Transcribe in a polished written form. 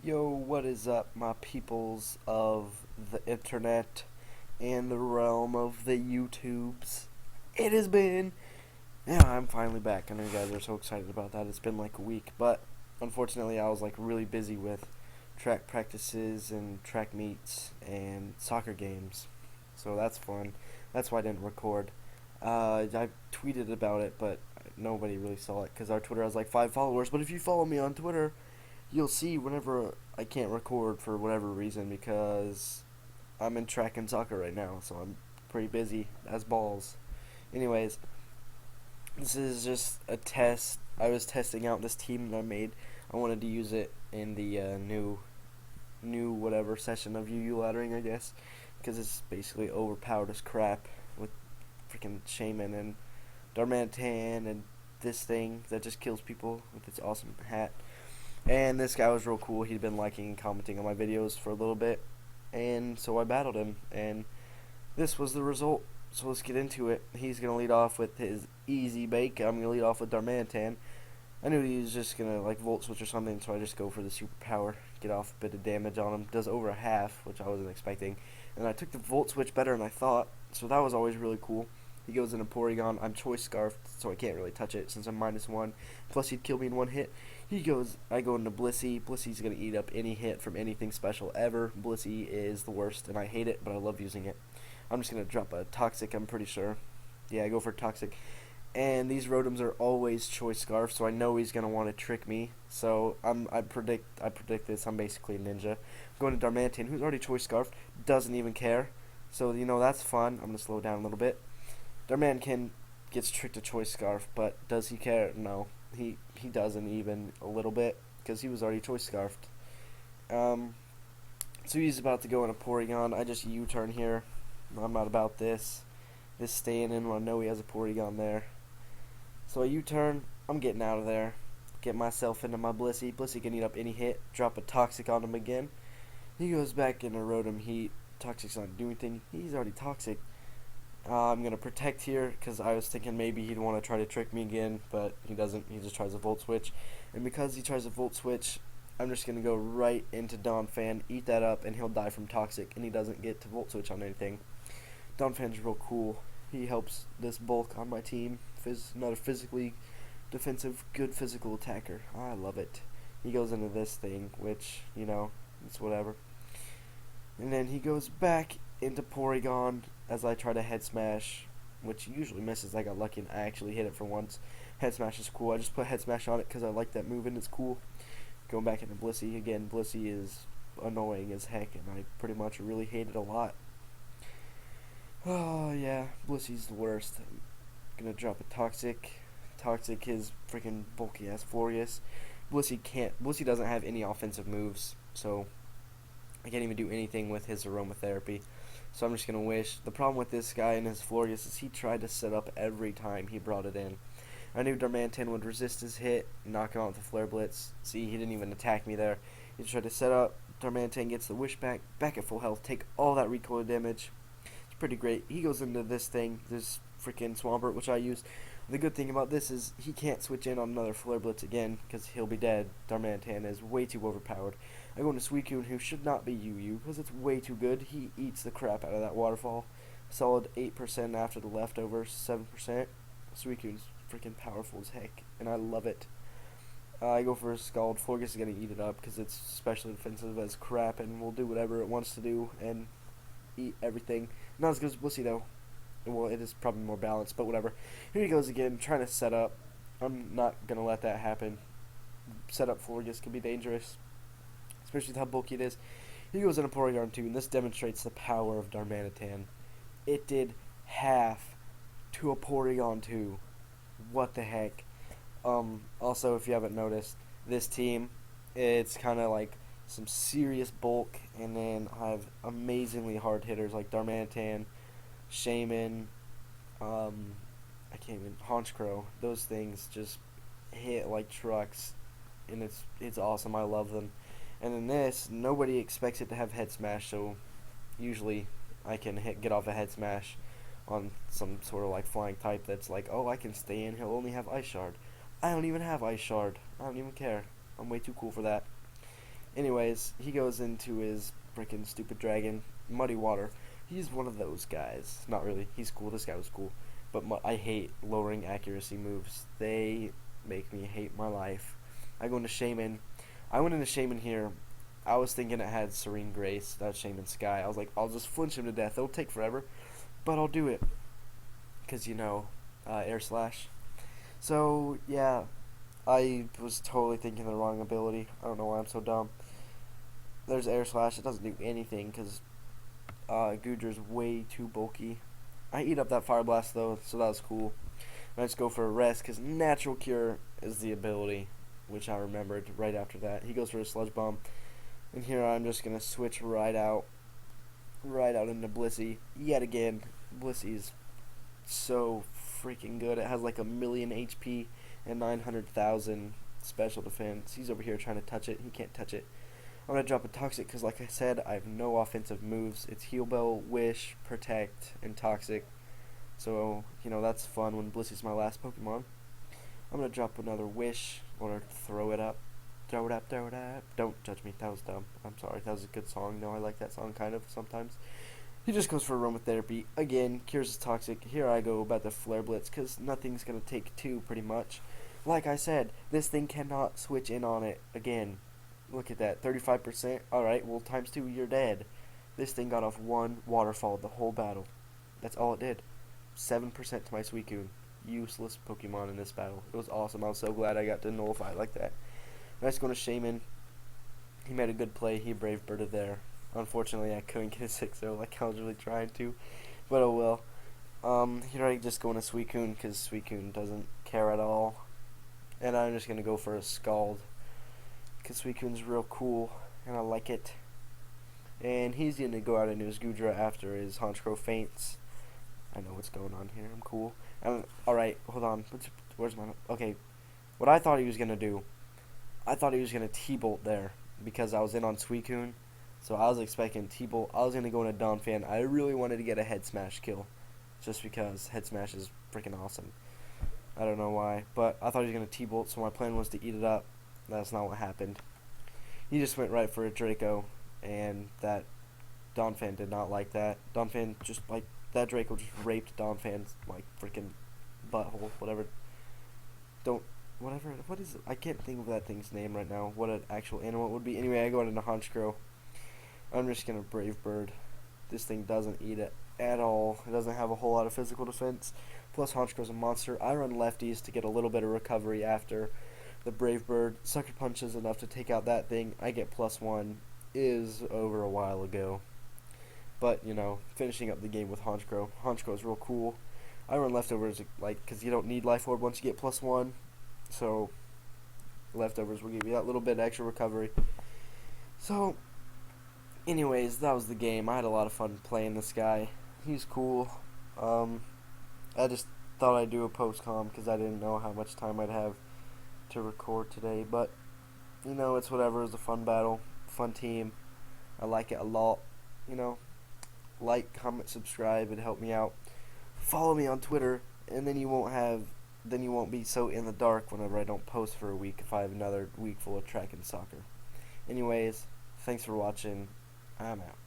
Yo, what is up, my peoples of the internet and the realm of the YouTubes? It has been. Yeah, I'm finally back. I know you guys are so excited about that. It's been like a week, but unfortunately, I was like really busy with track practices and track meets and soccer games. So that's fun. That's why I didn't record. I tweeted about it, but nobody really saw it because our Twitter has like 5 followers. But if you follow me on Twitter, you'll see whenever I can't record for whatever reason because I'm in track and soccer right now, so I'm pretty busy as balls. Anyways, this is just a test. I was testing out this team that I made. I wanted to use it in the new whatever session of UU laddering, I guess, because it's basically overpowered as crap with freaking Shaman and Darmanitan and this thing that just kills people with its awesome hat. And this guy was real cool. He'd been liking and commenting on my videos for a little bit, and so I battled him, and this was the result. So let's get into it. He's gonna lead off with his easy bake. I'm gonna lead off with Darmanitan. I knew he was just gonna like volt switch or something, so I just go for the superpower, get off a bit of damage on him. Does over a half, which I wasn't expecting, and I took the volt switch better than I thought. So that was always really cool. He goes into Porygon. I'm choice scarfed, so I can't really touch it since I'm -1. Plus, he'd kill me in one hit. I go into Blissey. Blissey's gonna eat up any hit from anything special ever. Blissey is the worst, and I hate it, but I love using it. I'm just gonna drop a Toxic, I'm pretty sure. Yeah, I go for Toxic. And these Rotoms are always choice scarf, so I know he's gonna want to trick me. So I predict this. I'm basically a ninja. I'm going to Darmanitan, who's already choice scarfed, doesn't even care. So that's fun. I'm gonna slow down a little bit. Darmanitan gets tricked to choice scarf, but does he care? No, he doesn't even a little bit because he was already choice scarfed. So he's about to go in a Porygon. I just U-turn here. I'm not about this. This staying in when I know he has a Porygon there. So I U-turn. I'm getting out of there. Get myself into my Blissey. Blissey can eat up any hit. Drop a Toxic on him again. He goes back into Rotom Heat. Toxic's not doing anything. He's already Toxic. I'm going to protect here because I was thinking maybe he'd want to try to trick me again, but he doesn't. He just tries a Volt Switch. And because he tries a Volt Switch, I'm just going to go right into Donphan, eat that up, and he'll die from Toxic, and he doesn't get to Volt Switch on anything. Donphan's real cool. He helps this bulk on my team. Another physically defensive, good physical attacker. I love it. He goes into this thing, which, it's whatever. And then he goes back into Porygon as I try to head smash, which usually misses. I got lucky and I actually hit it for once. Head smash is cool. I just put head smash on it because I like that move and it's cool. Going back into Blissey again. Blissey is annoying as heck, and I pretty much really hate it a lot. Oh yeah, Blissey's the worst. I'm gonna drop a Toxic. Toxic is freaking bulky ass Florius. Blissey doesn't have any offensive moves, so I can't even do anything with his aromatherapy. So I'm just going to wish. The problem with this guy and his Florius is he tried to set up every time he brought it in. I knew Darmanitan would resist his hit, knock him out with the Flare Blitz. See, he didn't even attack me there. He tried to set up. Darmanitan gets the wish back at full health, take all that recoil damage. It's pretty great. He goes into this thing, this freaking Swampert, which I use. The good thing about this is he can't switch in on another Flare Blitz again because he'll be dead. Darmanitan is way too overpowered. I go into Suicune, who should not be UU because it's way too good. He eats the crap out of that waterfall. Solid 8% after the leftovers, 7%. Suicune's freaking powerful as heck, and I love it. I go for a Scald. Florges is going to eat it up because it's specially defensive as crap and will do whatever it wants to do and eat everything. Not as good as Blissey, though. Well, it is probably more balanced, but whatever. Here he goes again, trying to set up. I'm not going to let that happen. Set up Florges can be dangerous, especially with how bulky it is. He goes into Porygon 2, and this demonstrates the power of Darmanitan. It did half to a Porygon 2. What the heck? Also, if you haven't noticed, this team, it's kind of like some serious bulk, and then I have amazingly hard hitters like Darmanitan, Shaman, I can't even, Honchkrow. Those things just hit like trucks, and it's awesome. I love them. And in this, nobody expects it to have head smash, so usually I can get off a head smash on some sort of like flying type that's like, oh, I can stay in, he'll only have Ice Shard. I don't even have Ice Shard. I don't even care. I'm way too cool for that. Anyways, he goes into his freaking stupid dragon, muddy water. He's one of those guys. Not really. He's cool. This guy was cool. But I hate lowering accuracy moves. They make me hate my life. I go into Shaman. I went into Shaman here. I was thinking it had Serene Grace. That's Shaman Sky. I was like, I'll just flinch him to death. It'll take forever. But I'll do it. Because, Air Slash. So, yeah. I was totally thinking the wrong ability. I don't know why I'm so dumb. There's Air Slash. It doesn't do anything because Goodra's way too bulky. I eat up that Fire Blast though, so that was cool. And I just go for a rest because Natural Cure is the ability, which I remembered right after that. He goes for a Sludge Bomb. And here I'm just going to switch right out into Blissey. Yet again, Blissey's so freaking good. It has like 1,000,000 HP and 900,000 special defense. He's over here trying to touch it. He can't touch it. I'm going to drop a Toxic because, like I said, I have no offensive moves. It's Heal Bell, Wish, Protect, and Toxic. So, that's fun when Blissey's my last Pokemon. I'm going to drop another Wish or throw it up. Throw it up, throw it up. Don't judge me. That was dumb. I'm sorry. That was a good song. No, I like that song kind of sometimes. He just goes for Aromatherapy. Again, cures his Toxic. Here I go about the Flare Blitz because nothing's going to take two pretty much. Like I said, this thing cannot switch in on it again. Look at that, 35%. Alright, well, times 2, you're dead. This thing got off one waterfall the whole battle. That's all it did. 7% to my Suicune. Useless Pokemon in this battle. It was awesome. I was so glad I got to nullify it like that. Nice going to Shaman. He made a good play. He Brave Birded there. Unfortunately, I couldn't get a 6-0 like I was really trying to. But oh well. Here I just go into Suicune because Suicune doesn't care at all. And I'm just going to go for a Scald. Because Suicune's real cool, and I like it. And he's going to go out into his Goodra after his Honchkrow faints. I know what's going on here. I'm cool. Alright, hold on. Where's my... Okay. What I thought he was going to do, I thought he was going to T-Bolt there. Because I was in on Suicune. So I was expecting T-Bolt. I was going to go into Donphan. I really wanted to get a Head Smash kill. Just because Head Smash is freaking awesome. I don't know why. But I thought he was going to T-Bolt, so my plan was to eat it up. That's not what happened. He just went right for a Draco, and that Donphan did not like that. Donphan just, that Draco just raped Donphan's, freaking butthole, whatever. What is it? I can't think of that thing's name right now, what an actual animal it would be. Anyway, I go into Honchkrow. I'm just going to Brave Bird. This thing doesn't eat it at all. It doesn't have a whole lot of physical defense. Plus, Honchkrow's a monster. I run lefties to get a little bit of recovery after. The Brave Bird Sucker Punches enough to take out that thing. I get +1 is over a while ago. But, finishing up the game with Honchkrow. Honchkrow is real cool. I run leftovers, because you don't need Life Orb once you get +1. So, leftovers will give you that little bit extra recovery. So, anyways, that was the game. I had a lot of fun playing this guy. He's cool. I just thought I'd do a post-com because I didn't know how much time I'd have to record today, but it's whatever. It was a fun battle, fun team. I like it a lot. Like, comment, subscribe, it'd help me out. Follow me on Twitter, and then you won't be so in the dark whenever I don't post for a week if I have another week full of track and soccer. Anyways, thanks for watching. I'm out.